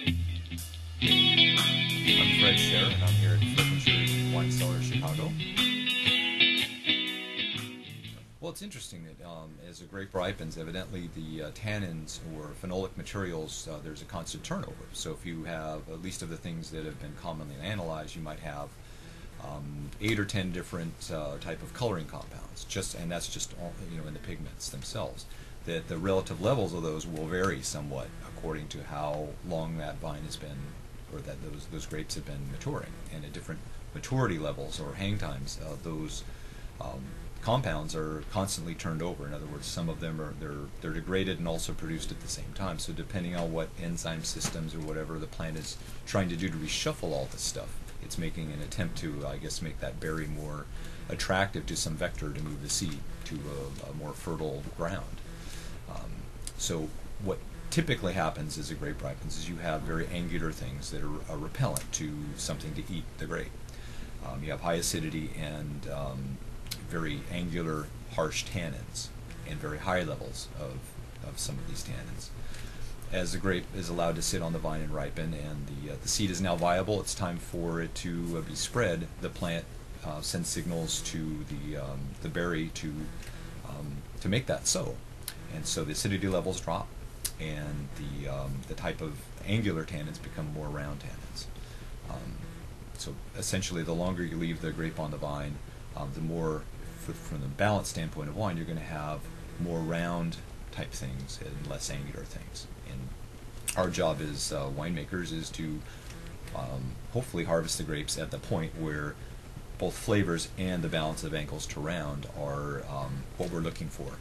I'm Fred Scherrer, and I'm here at Fred Scherrer's Wine Cellar, Chicago. Well, it's interesting that as a grape ripens, evidently the tannins or phenolic materials, there's a constant turnover. So if you have, at least of the things that have been commonly analyzed, you might have 8 or 10 different type of coloring compounds, and that's just all, in the pigments themselves. That the relative levels of those will vary somewhat according to how long that vine has been, or that those grapes have been maturing, and at different maturity levels or hang times, those compounds are constantly turned over. In other words, some of them they're degraded and also produced at the same time. So depending on what enzyme systems or whatever the plant is trying to do to reshuffle all this stuff, it's making an attempt to, I guess, make that berry more attractive to some vector to move the seed to a more fertile ground. So what typically happens as a grape ripens is you have very angular things that are a repellent to something to eat the grape. You have high acidity and very angular, harsh tannins, and very high levels of some of these tannins. As the grape is allowed to sit on the vine and ripen, and the seed is now viable, it's time for it to be spread. The plant sends signals to the berry to make that so. And so the acidity levels drop, and the type of angular tannins become more round tannins. So essentially, the longer you leave the grape on the vine, the more, from the balance standpoint of wine, you're going to have more round type things and less angular things. And our job as winemakers is to hopefully harvest the grapes at the point where both flavors and the balance of angles to round are what we're looking for.